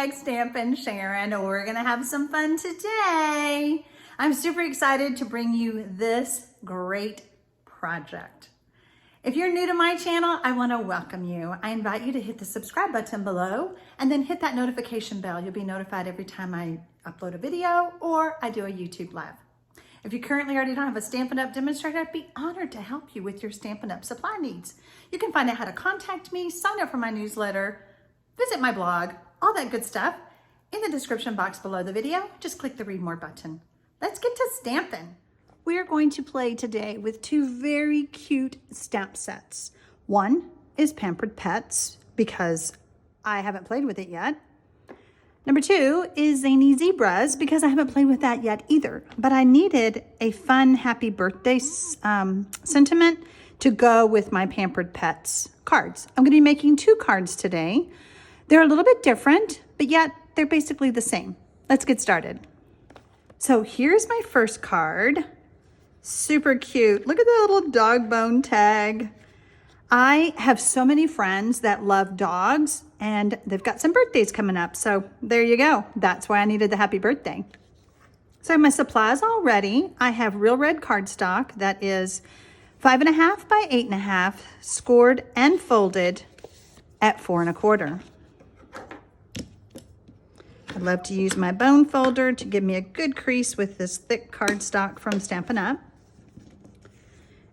TxStampin, Sharon. We're gonna have some fun today. I'm super excited to bring you this great project. If you're new to my channel, I wanna welcome you. I invite you to hit the subscribe button below and then hit that notification bell. You'll be notified every time I upload a video or I do a YouTube live. If you currently already don't have a Stampin' Up! Demonstrator, I'd be honored to help you with your Stampin' Up! Supply needs. You can find out how to contact me, sign up for my newsletter, visit my blog, all that good stuff in the description box below the video. Just click the read more button. Let's get to stamping. We're going to play today with two very cute stamp sets. One is Pampered Pets because I haven't played with it yet. Number two is Zany Zebras because I haven't played with that yet either, but I needed a fun happy birthday sentiment to go with my Pampered Pets cards. I'm going to be making two cards today. They're a little bit different, but yet they're basically the same. Let's get started. So here's my first card. Super cute. Look at the little dog bone tag. I have so many friends that love dogs and they've got some birthdays coming up. So there you go. That's why I needed the happy birthday. So my supplies all ready. I have real red cardstock that is 5.5 by 8.5, scored and folded at 4 1/4. I love to use my bone folder to give me a good crease with this thick cardstock from Stampin' Up.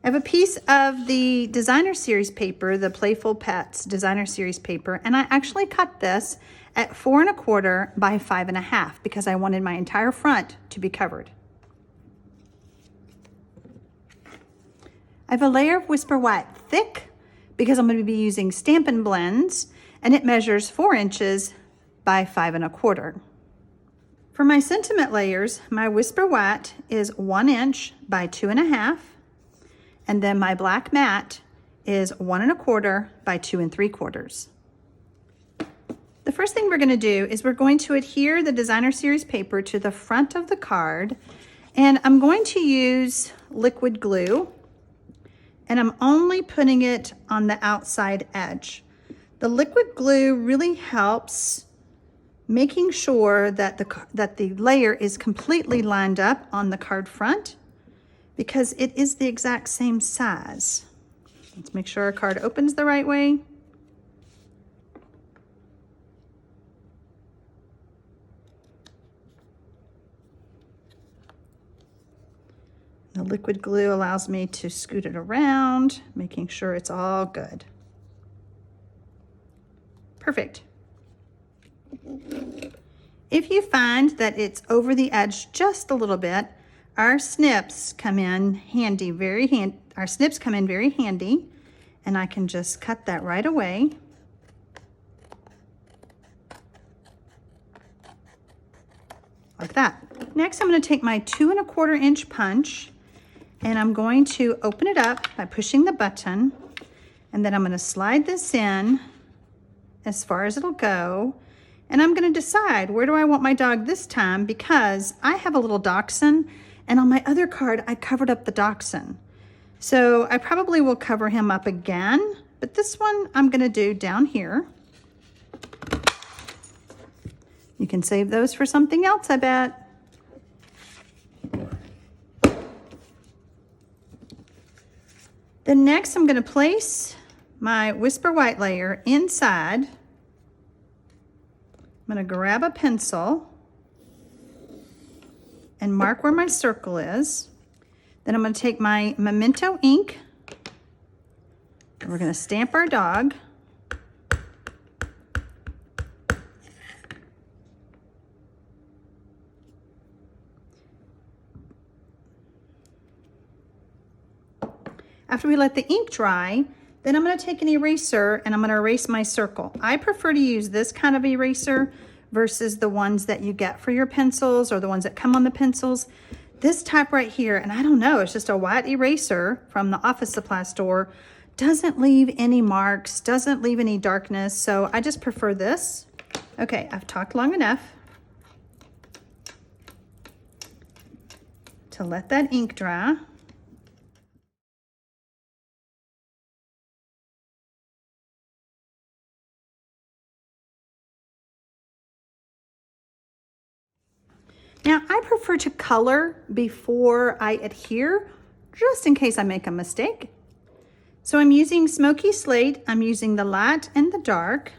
I have a piece of the designer series paper, the Playful Pets designer series paper, and I actually cut this at 4 1/4 by 5.5 because I wanted my entire front to be covered. I have a layer of Whisper White thick because I'm going to be using Stampin' Blends, and it measures 4 inches by 5 1/4. For my sentiment layers, my Whisper White is 1 inch by 2.5. And then my black matte is 1 1/4 by 2 3/4. The first thing we're going to do is we're going to adhere the designer series paper to the front of the card. And I'm going to use liquid glue. And I'm only putting it on the outside edge. The liquid glue really helps making sure that the layer is completely lined up on the card front, because it is the exact same size. Let's make sure our card opens the right way. The liquid glue allows me to scoot it around, making sure it's all good. Perfect. If you find that it's over the edge just a little bit, our snips come in handy, our snips come in very handy, and I can just cut that right away. Like that. Next, I'm going to take my 2 1/4 inch punch, and I'm going to open it up by pushing the button, and then I'm going to slide this in as far as it'll go, and I'm going to decide where do I want my dog this time, because I have a little dachshund. And on my other card, I covered up the dachshund. So I probably will cover him up again, but this one I'm gonna do down here. You can save those for something else, I bet. Then next I'm gonna place my Whisper White layer inside. I'm gonna grab a pencil and mark where my circle is. Then I'm going to take my Memento ink and we're going to stamp our dog. After we let the ink dry, then I'm going to take an eraser and I'm going to erase my circle. I prefer to use this kind of eraser versus the ones that you get for your pencils or the ones that come on the pencils. This type right here, and I don't know, it's just a white eraser from the office supply store, doesn't leave any marks, doesn't leave any darkness, so I just prefer this. Okay, I've talked long enough to let that ink dry. Now, I prefer to color before I adhere, just in case I make a mistake. So I'm using smoky slate, I'm using the light and the dark.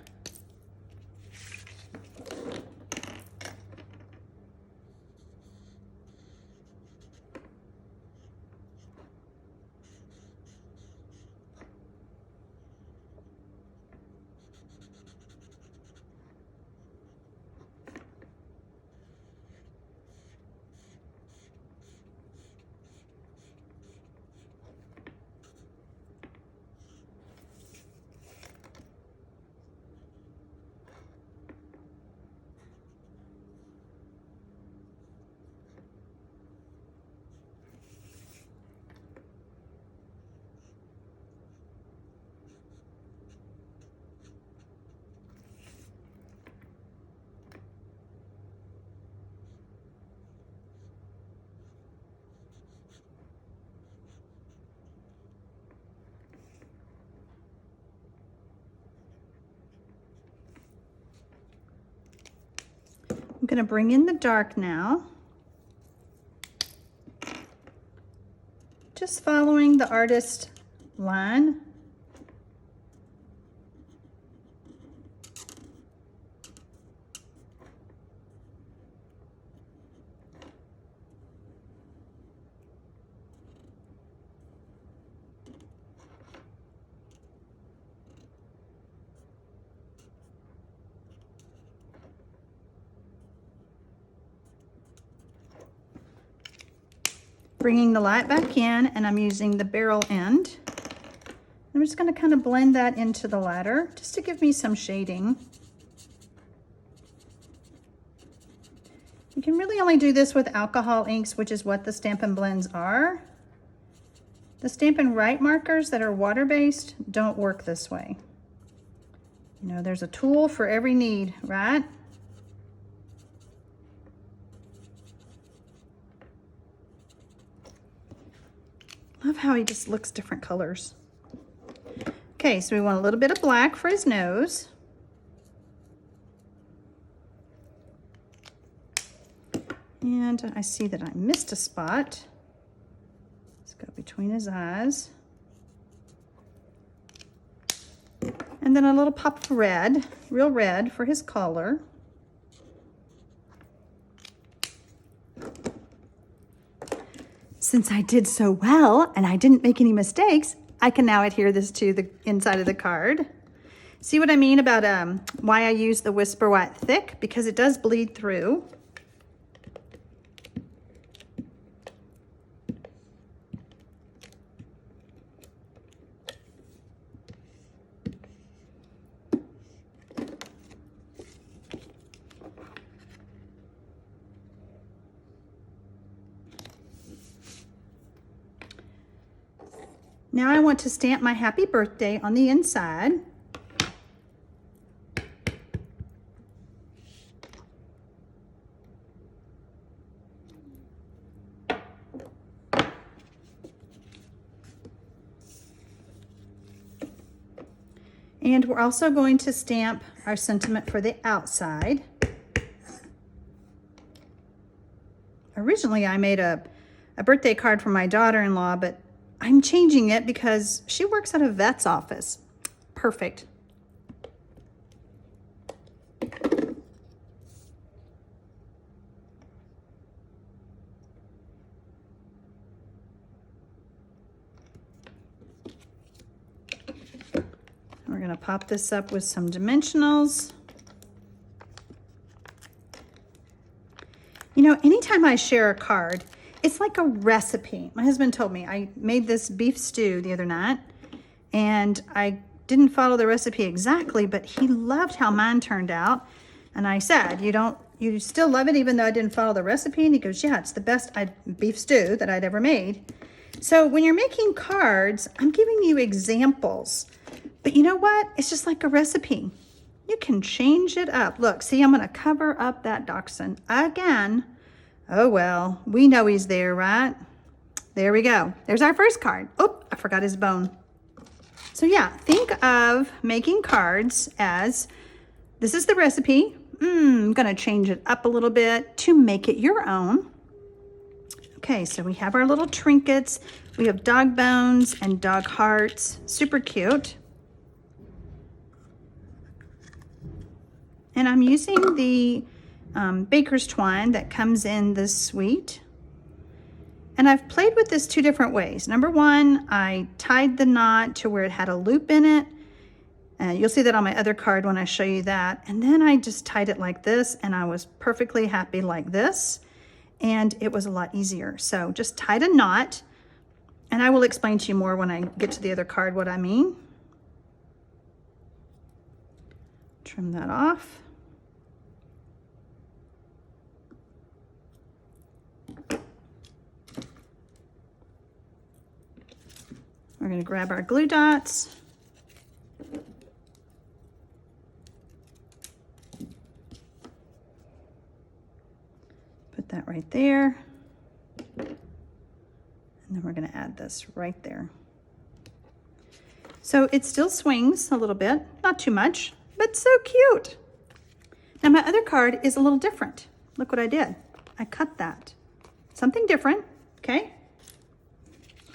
I'm going to bring in the dark now. Just following the artist line. Bringing the light back in, and I'm using the barrel end. I'm just going to kind of blend that into the ladder just to give me some shading. You can really only do this with alcohol inks, which is what the Stampin' blends are. The Stampin' Write markers that are water-based don't work this way. You know, there's a tool for every need, right? Love how he just looks different colors. Okay, so we want a little bit of black for his nose. And I see that I missed a spot. Let's go between his eyes. And then a little pop of red, real red for his collar. Since I did so well and I didn't make any mistakes, I can now adhere this to the inside of the card. See what I mean about why I use the Whisper White Thick? Because it does bleed through. Now I want to stamp my happy birthday on the inside. And we're also going to stamp our sentiment for the outside. Originally, I made a birthday card for my daughter-in-law, but I'm changing it because she works at a vet's office. Perfect. We're going to pop this up with some dimensionals. You know, anytime I share a card, it's like a recipe. My husband told me I made this beef stew the other night, and I didn't follow the recipe exactly, but he loved how mine turned out. And I said, you still love it even though I didn't follow the recipe? And he goes, yeah, it's the best beef stew that I'd ever made. So when you're making cards, I'm giving you examples. But you know what? It's just like a recipe. You can change it up. Look, see, I'm going to cover up that dachshund again. Oh, well, we know he's there, right? There we go. There's our first card. Oh, I forgot his bone. So yeah, think of making cards as, this is the recipe. I'm gonna change it up a little bit to make it your own. Okay, so we have our little trinkets. We have dog bones and dog hearts, super cute. And I'm using the baker's twine that comes in this suite. And I've played with this two different ways. Number one, I tied the knot to where it had a loop in it. You'll see that on my other card when I show you that. And then I just tied it like this, and I was perfectly happy like this. And it was a lot easier. So just tied a knot, and I will explain to you more when I get to the other card what I mean. Trim that off. We're going to grab our glue dots. Put that right there. And then we're going to add this right there. So it still swings a little bit, not too much, but so cute. Now my other card is a little different. Look what I did. I cut that. Something different, okay?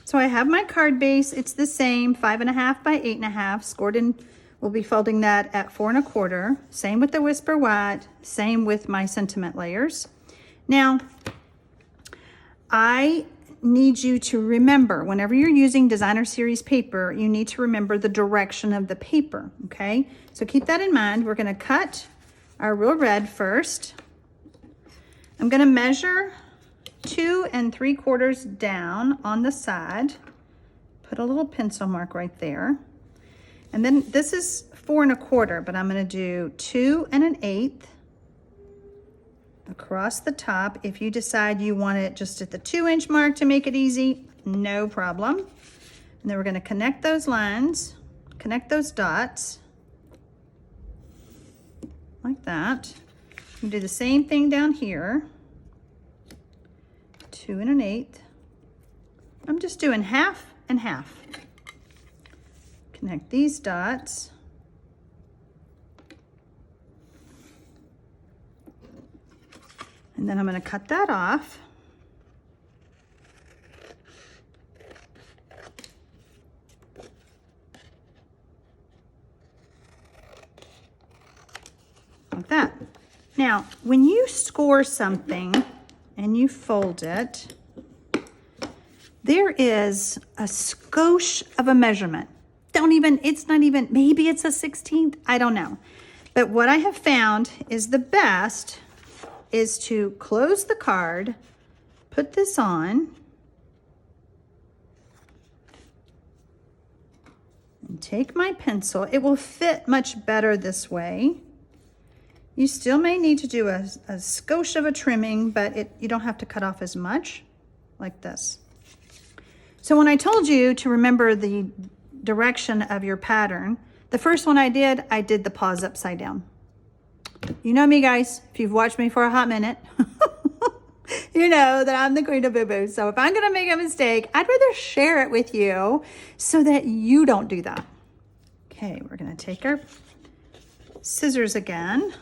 So I have my card base. It's the same, 5.5 by 8.5. Scored in, we'll be folding that at 4 1/4. Same with the Whisper White, same with my sentiment layers. Now, I need you to remember, whenever you're using designer series paper, you need to remember the direction of the paper, okay? So keep that in mind. We're gonna cut our real red first. I'm gonna measure 2 3/4 down on the side. Put a little pencil mark right there. And then this is 4 1/4, but I'm gonna do 2 1/8 across the top. If you decide you want it just at the 2-inch mark to make it easy, no problem. And then we're gonna connect those lines, connect those dots, like that. You do the same thing down here. 2 1/8. I'm just doing half and half. Connect these dots. And then I'm going to cut that off. Like that. Now, when you score something and you fold it, there is a skosh of a measurement. It's not even, maybe it's a 16th, I don't know. But what I have found is the best is to close the card, put this on, and take my pencil. It will fit much better this way. You still may need to do a skosh of a trimming, but you don't have to cut off as much, like this. So when I told you to remember the direction of your pattern, the first one I did the paws upside down. You know me, guys, if you've watched me for a hot minute, you know that I'm the queen of boo-boo. So if I'm gonna make a mistake, I'd rather share it with you so that you don't do that. Okay, we're gonna take our scissors again,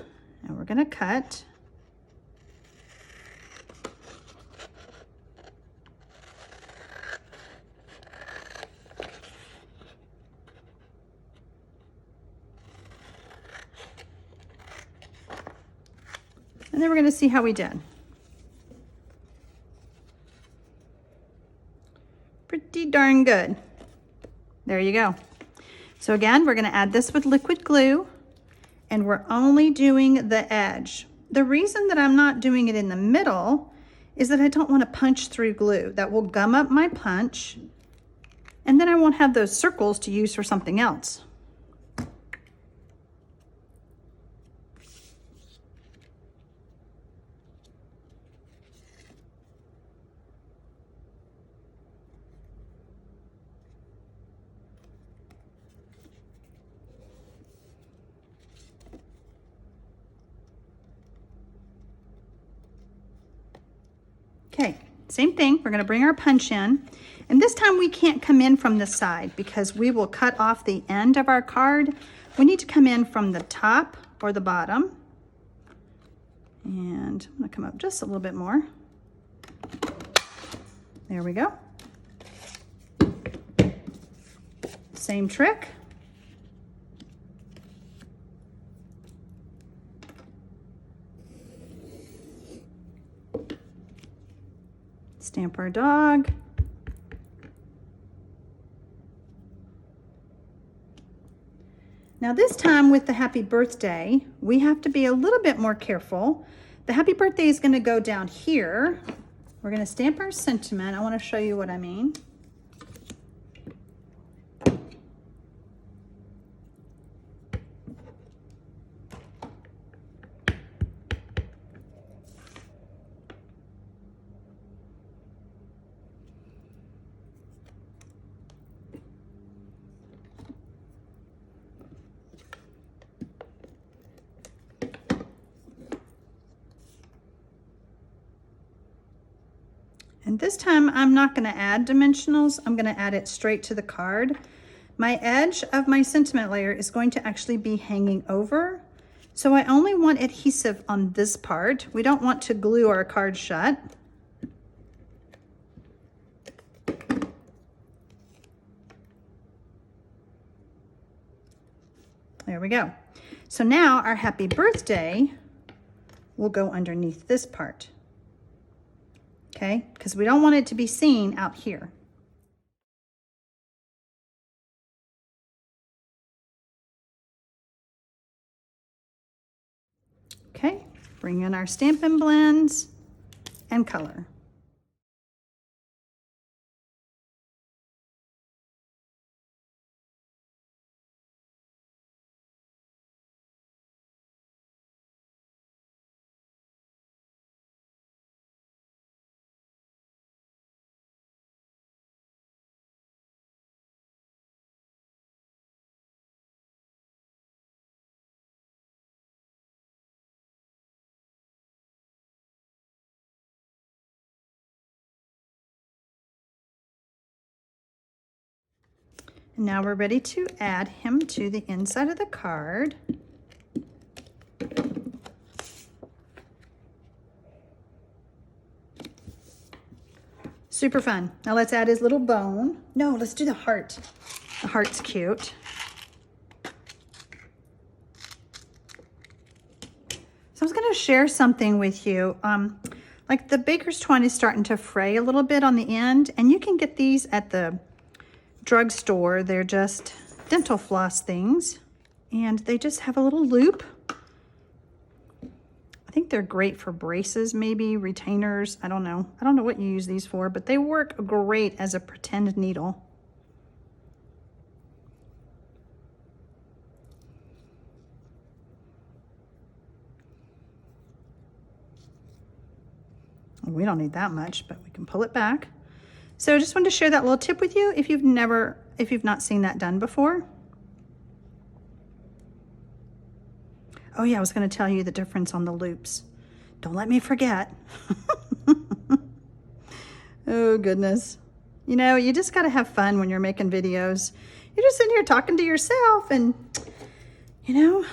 and we're gonna cut. And then we're going to see how we did. Pretty darn good. There you go. So again, we're going to add this with liquid glue, and we're only doing the edge. The reason that I'm not doing it in the middle is that I don't want to punch through glue. That will gum up my punch, and then I won't have those circles to use for something else. Okay, same thing. We're going to bring our punch in. And this time we can't come in from the side because we will cut off the end of our card. We need to come in from the top or the bottom. And I'm gonna come up just a little bit more. There we go. Same trick. Stamp our dog. Now this time with the happy birthday, we have to be a little bit more careful. The happy birthday is going to go down here. We're going to stamp our sentiment. I want to show you what I mean. And this time I'm not going to add dimensionals. I'm going to add it straight to the card. My edge of my sentiment layer is going to actually be hanging over. So I only want adhesive on this part. We don't want to glue our card shut. There we go. So now our happy birthday will go underneath this part. Okay, because we don't want it to be seen out here. Okay, bring in our Stampin' blends and color. And now we're ready to add him to the inside of the card. Super fun. Now let's add his little bone. No, let's do the heart. The heart's cute. So I was going to share something with you. Like the baker's twine is starting to fray a little bit on the end, and you can get these at the drugstore. They're just dental floss things, and they just have a little loop. I think they're great for braces, maybe retainers. I don't know what you use these for, but they work great as a pretend needle. We don't need that much, but we can pull it back. So I just wanted to share that little tip with you if you've not seen that done before. Oh yeah, I was going to tell you the difference on the loops. Don't let me forget. Oh know, you just got to have fun when you're making videos. You're just sitting here talking to yourself, and you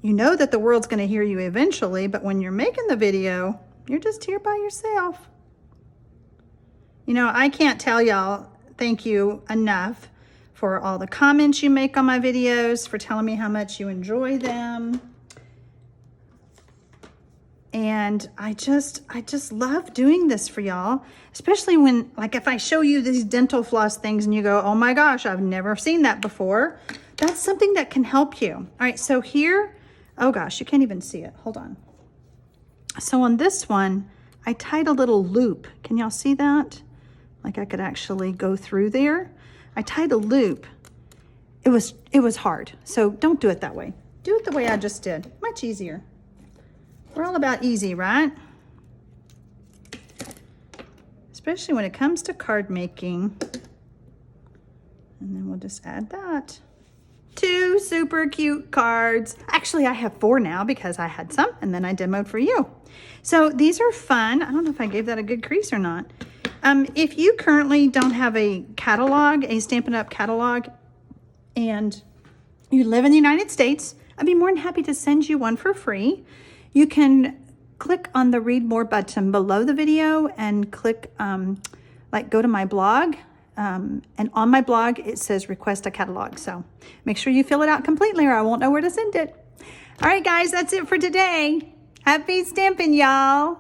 know that the world's going to hear you eventually, but when you're making the video, you're just here by yourself. I can't tell y'all thank you enough for all the comments you make on my videos, for telling me how much you enjoy them. And I just love doing this for y'all, especially when, like, if I show you these dental floss things and you go, oh my gosh, I've never seen that before. That's something that can help you. All right, so here, oh gosh, you can't even see it. Hold on. So on this one, I tied a little loop. Can y'all see that? Like I could actually go through there. I tied a loop. It was hard. So don't do it that way. Do it the way I just did. Much easier. We're all about easy, right? Especially when it comes to card making. And then we'll just add that. 2 super cute cards. Actually, I have 4 now because I had some and then I demoed for you. So these are fun. I don't know if I gave that a good crease or not. If you currently don't have a catalog, a Stampin' Up catalog, and you live in the United States, I'd be more than happy to send you one for free. you can click on the read more button below the video and click like go to my blog. And on my blog, it says request a catalog. So make sure you fill it out completely or I won't know where to send it. All right, guys, that's it for today. Happy stamping, y'all.